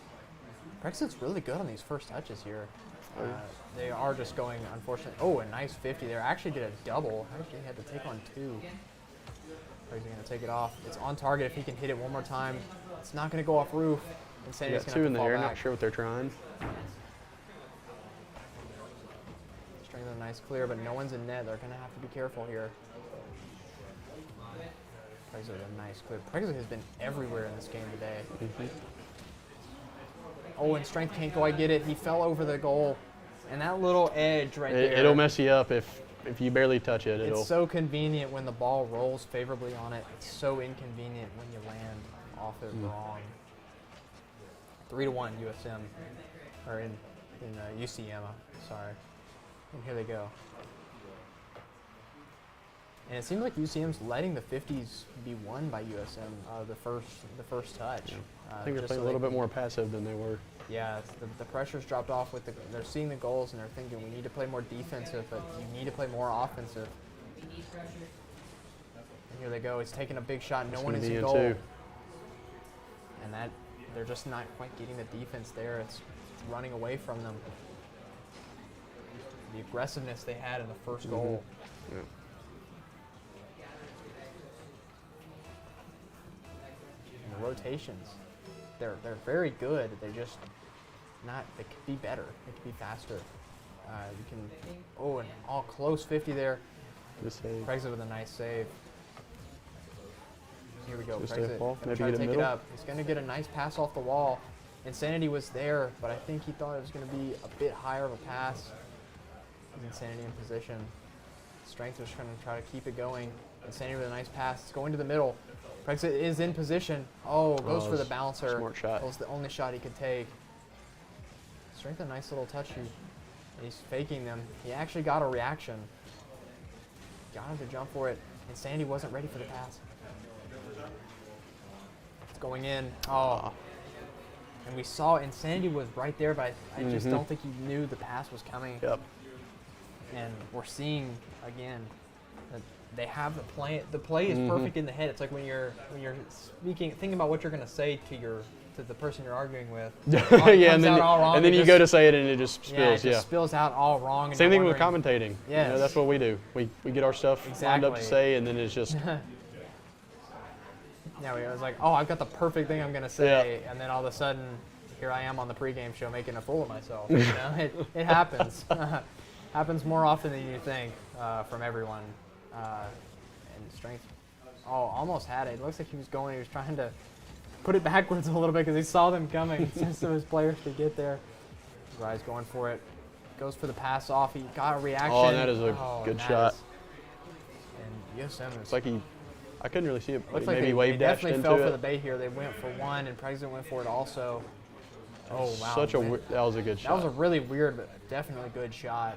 Brexit's really good on these first touches here. They are just going, unfortunately. Oh, a nice 50 there. Actually did a double. Actually had to take on 2. Brexit's going to take it off. It's on target if he can hit it one more time. It's not going to go off roof. Insanity's
Got
going to
two in
have to
the
fall
air.
back.
Not sure what they're trying.
Strength of a nice clear, but no one's in net. They're going to have to be careful here. Brexit with a nice clear. Brexit has been everywhere in this game today. Oh, and Strength can't quite get it. He fell over the goal. And that little edge right there.
It'll mess you up if you barely touch it.
It's so convenient when the ball rolls favorably on it. It's so inconvenient when you land off it wrong. 3-1 USM, or in UCM. Sorry. And here they go. And it seems like UCM's letting the 50s be won by USM the first touch.
Yeah. I think they're
just
playing
so
a little
they
bit more passive than they were.
Yeah, the pressure's dropped off with they're seeing the goals and they're thinking we need to play more defensive, but you need to play more offensive. And here they go. It's taking a big shot. No one is in goal.
Too.
And that they're just not quite getting the defense there. It's running away from them. The aggressiveness they had in the first goal.
Yeah.
And the rotations. They're very good. They're just not. They could be better. They could be faster. You can. Oh, and all close 50 there.
Good save.
Brexit with a nice save. Here we go.
Just
Brexit
a ball.
gonna
Maybe
try to
get a
take it
middle.
up. He's going to get a nice pass off the wall. Insanity was there, but I think he thought it was going to be a bit higher of a pass. Insanity in position. Strength was trying to keep it going. Insanity with a nice pass. It's going to the middle. Brexit is in position. Oh, goes for the bouncer.
Smart shot.
That was the only shot he could take. Strength a nice little touch. He's faking them. He actually got a reaction. Got him to jump for it. Insanity wasn't ready for the pass. It's going in. Oh. And we saw Insanity was right there, but I just don't think he knew the pass was coming.
Yep.
And we're seeing again that they have the play. The play is perfect in the head. It's like when you're speaking, thinking about what you're going to say to the person you're arguing with.
Yeah, and then you go to say it and it just spills.
Yeah, it just spills out all wrong. And
Same thing with commentating.
Yeah,
You know, that's what we do. We get our stuff lined up to say, and then it's just.
Yeah, I was like, oh, I've got the perfect thing I'm going to say, and then all of a sudden, here I am on the pregame show making a fool of myself. You know, it happens. Happens more often than you think from everyone. And Strength, almost had it. It looks like he was trying to put it backwards a little bit because he saw them coming so his players could get there. Guy's going for it. Goes for the pass off. He got a reaction.
Oh, and that is a good shot.
And USM is
It's like I couldn't really see it.
looks
Maybe
like they
wave dashed
definitely
into
fell
it.
for the bait here. They went for one, and President went for it also. Oh, wow.
That was a good shot.
That was a really weird, but definitely good shot.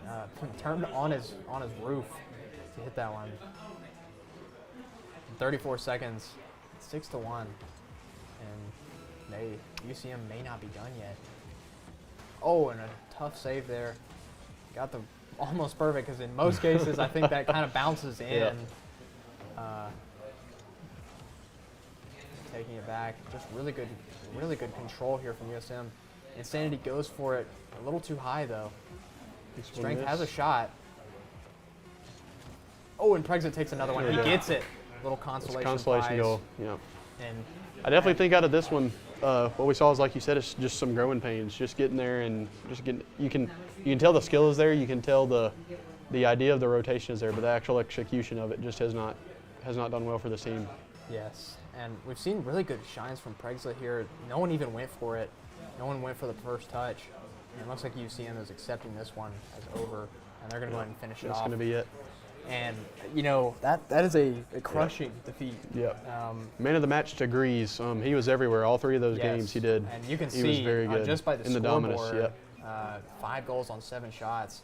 Turned on his roof to hit that one. 34 seconds, 6-1, and UCM may not be done yet. Oh, and a tough save there. Got the almost perfect because in most cases I think that kind of bounces in.
Yeah.
Taking it back, just really good control here from USM. Insanity goes for it a little too high though. Strength has a shot. Oh, and Pregsett takes another one. He gets it. Little consolation prize.
Goal. Yeah.
And
I definitely think out of this one, what we saw is, like you said, it's just some growing pains. Just getting there and just getting. You can tell the skill is there. You can tell the idea of the rotation is there, but the actual execution of it just has not done well for the team.
yes, and we've seen really good shines from Pregsett here. No one even went for it. No one went for the first touch. And it looks like UCM is accepting this one as over, and they're going to go ahead and finish it
That's
off.
going to be it.
And you know that is a crushing defeat.
Yep. Man of the match to Grease. He was everywhere. All three of those games he did.
And you can
he
see
was very good
just by the
in the
scoreboard,
dominance. Yep.
5 goals on 7 shots.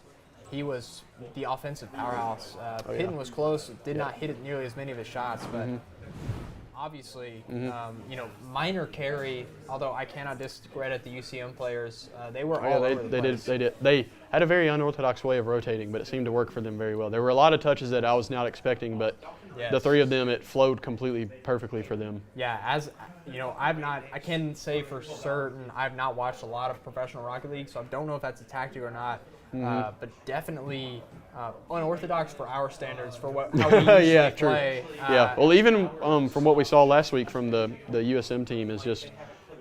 He was the offensive powerhouse. Pitton was close. Did not hit it nearly as many of his shots, but obviously, minor carry. Although I cannot discredit the UCM players, they were all over the place.
They did. They had a very unorthodox way of rotating, but it seemed to work for them very well. There were a lot of touches that I was not expecting, but the three of them, it flowed completely perfectly for them.
Yeah, as you know, I can say for certain I've not watched a lot of professional Rocket League, so I don't know if that's a tactic or not. But definitely unorthodox for our standards for how we usually play.
Well, even from what we saw last week from the USM team is just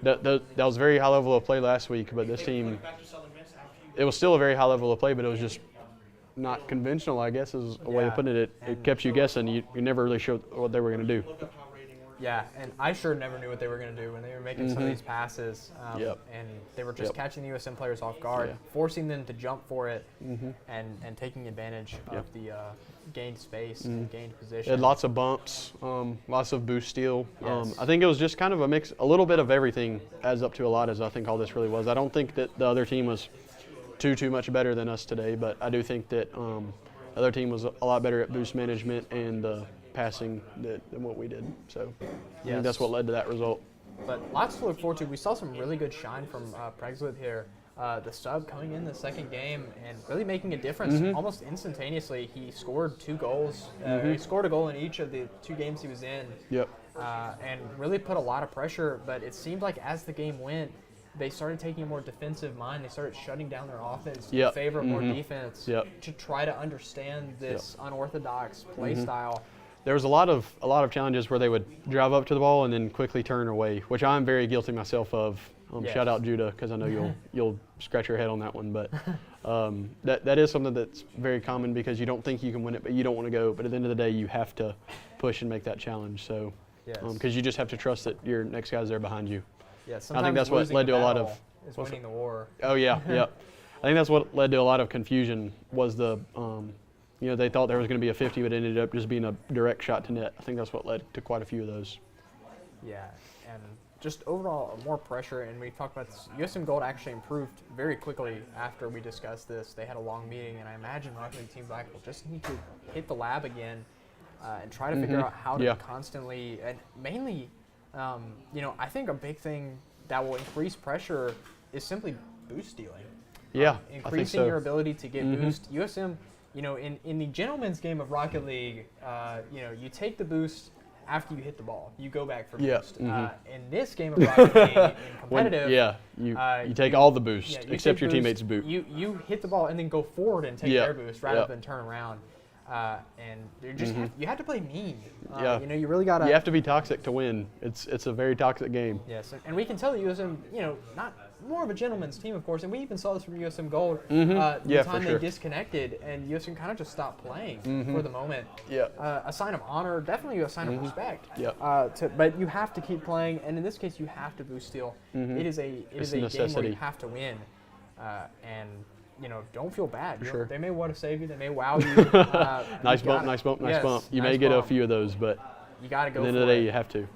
that was a very high level of play last week, but this team, it was still a very high level of play, but it was just not conventional, I guess is a way of putting it. It kept you guessing. You never really showed what they were going to do.
Yeah, and I sure never knew what they were going to do when they were making some of these passes. And they were just catching the USM players off guard, forcing them to jump for it, and taking advantage of the gained space and gained position.
It had lots of bumps, lots of boost steal.
Yes.
I think it was just kind of a mix, a little bit of everything adds up to a lot, as I think all this really was. I don't think that the other team was too much better than us today, but I do think that the other team was a lot better at boost management and passing than what we did. So I think that's what led to that result.
But lots to look forward to. We saw some really good shine from Pregsett here. The sub coming in the second game and really making a difference almost instantaneously. He scored 2 goals. He scored a goal in each of the 2 games he was in.
Yep.
And really put a lot of pressure. But it seemed like as the game went, they started taking a more defensive mind. They started shutting down their offense in favor of more defense to try to understand this unorthodox play style.
There was a lot of challenges where they would drive up to the ball and then quickly turn away, which I'm very guilty myself of. Shout out Judah, because I know you'll scratch your head on that one. But that is something that's very common because you don't think you can win it, but you don't want to go. But at the end of the day, you have to push and make that challenge. So because you just have to trust that your next guy's there behind you.
Yeah,
I
sometimes
think that's what
losing
led
the
to a lot
battle
of.
is
what's
winning the war.
Oh yeah, yeah. I think that's what led to a lot of confusion. Was the they thought there was going to be a 50, but it ended up just being a direct shot to net. I think that's what led to quite a few of those.
Yeah, and just overall more pressure. And we talked about this. USM Gold actually improved very quickly after we discussed this. They had a long meeting, and I imagine Rocket League Team Black will just need to hit the lab again and try to figure out how to constantly and mainly, I think a big thing that will increase pressure is simply boost stealing.
Yeah,
Increasing
I think so.
your ability to get boost. USM, in the gentleman's game of Rocket League, you take the boost after you hit the ball. You go back for boost. In this game of Rocket League, in competitive,
you take all the boost except your teammate's boot.
You hit the ball and then go forward and take their boost rather than turn around. And you just you have to play mean. You really gotta.
You have to be toxic to win. It's a very toxic game.
Yes, and we can tell that USM, not more of a gentleman's team, of course, and we even saw this from USM Gold. The time they disconnected and USM kind of just stopped playing for the moment.
Yeah.
A sign of honor, definitely a sign of respect.
Yeah.
But you have to keep playing, and in this case, you have to boost steal. It is a game where you have to win, and don't feel bad.
Sure.
They may want to save you. They may wow you.
Nice bump. You may get a few of those, but
you got to go.
At the end
for
of the day,
it.
you have to.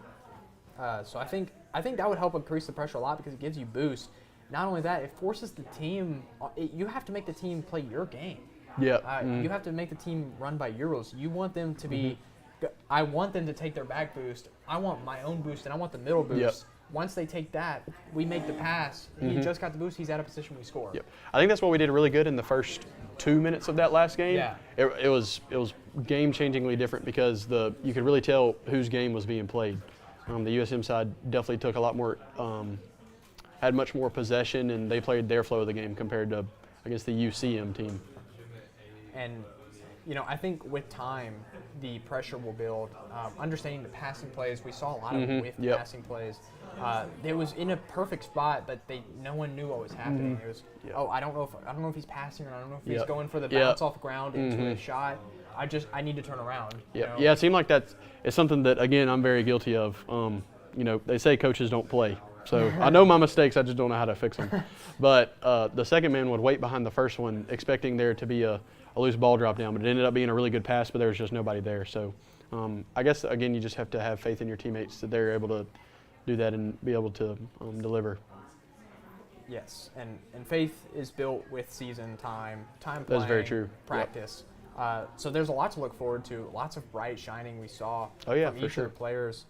So I think that would help increase the pressure a lot because it gives you boost. Not only that, it forces the team. You have to make the team play your game.
Yeah.
You have to make the team run by your rules. You want them to be. I want them to take their back boost. I want my own boost, and I want the middle boost.
Yep.
Once they take that, we make the pass. He just got the boost. He's out of position. We score.
Yep. I think that's what we did really good in the first 2 minutes of that last game.
Yeah.
It was game-changingly different because you could really tell whose game was being played. The USM side definitely took a lot more, had much more possession, and they played their flow of the game compared to, I guess, the UCM team.
And, I think with time, the pressure will build. Understanding the passing plays, we saw a lot of whiff passing plays. It was in a perfect spot, but no one knew what was happening. It was, I don't know if he's passing, or I don't know if he's going for the bounce off the ground into a shot. I need to turn around.
Yeah, it seemed like it's something that, again, I'm very guilty of. They say coaches don't play. So I know my mistakes, I just don't know how to fix them. But the second man would wait behind the first one, expecting there to be a loose ball drop down, but it ended up being a really good pass, but there was just nobody there. So I guess, again, you just have to have faith in your teammates that they're able to do that and be able to deliver.
Yes, and faith is built with season time playing,
That's very true.
practice. So there's a lot to look forward to, lots of bright shining we saw from
for
each
sure.
of the players.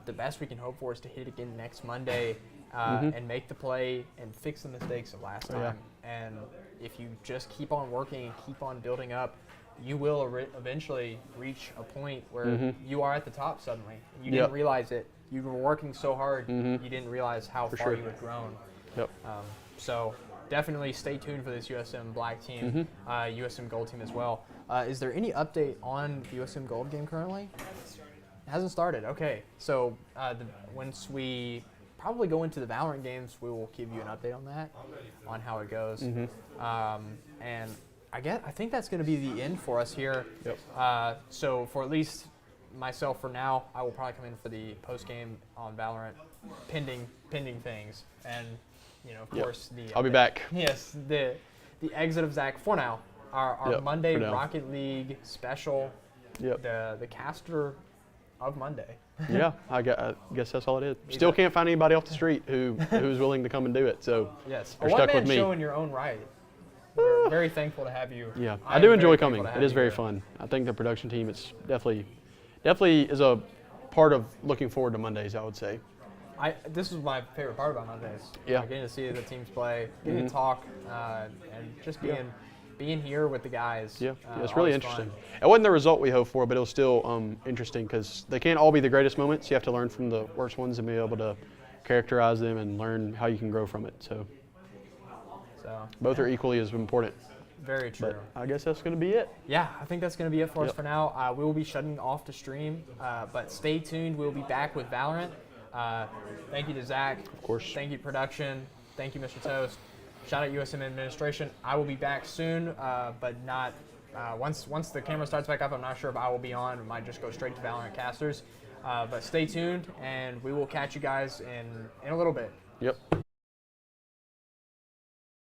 The best we can hope for is to hit it again next Monday and make the play and fix the mistakes of last time. And if you just keep on working and keep on building up, you will eventually reach a point where you are at the top suddenly. You didn't realize it. You were working so hard, you didn't realize how far you had grown.
Yep.
So definitely stay tuned for this USM Black team, USM Gold team as well. Is there any update on the USM Gold game currently? It hasn't started. Okay. So once we probably go into the Valorant games, we will give you an update on that, on how it goes. And I think that's going to be the end for us here.
Yep.
So for at least myself, for now, I will probably come in for the post game on Valorant, pending things, and of course
I'll be back.
Yes, the exit of Zach for now. Our Monday Rocket League special.
Yep.
The caster of Monday.
Yeah, I guess that's all it is. Still can't find anybody off the street who's willing to come and do it. So
yes,
they're stuck with me.
show in your own right. We're very thankful to have you.
Yeah, I do enjoy coming. It is very fun. I think the production team, it's definitely is a part of looking forward to Mondays, I would say.
This is my favorite part about Mondays.
Yeah.
Getting to see the teams play, getting to talk, and just being here with the guys.
Yeah, it's really interesting. Fun. It wasn't the result we hoped for, but it was still interesting because they can't all be the greatest moments. You have to learn from the worst ones and be able to characterize them and learn how you can grow from it. So both are equally as important.
Very true.
But I guess that's going to be it.
Yeah, I think that's going to be it for us for now. We will be shutting off the stream, but stay tuned. We'll be back with Valorant. Thank you to Zach.
Of course.
Thank you to production. Thank you, Mr. Toast. Shout out USM administration. I will be back soon, but not once the camera starts back up. I'm not sure if I will be on. I might just go straight to Valorant Casters. But stay tuned, and we will catch you guys in a little bit.
Yep.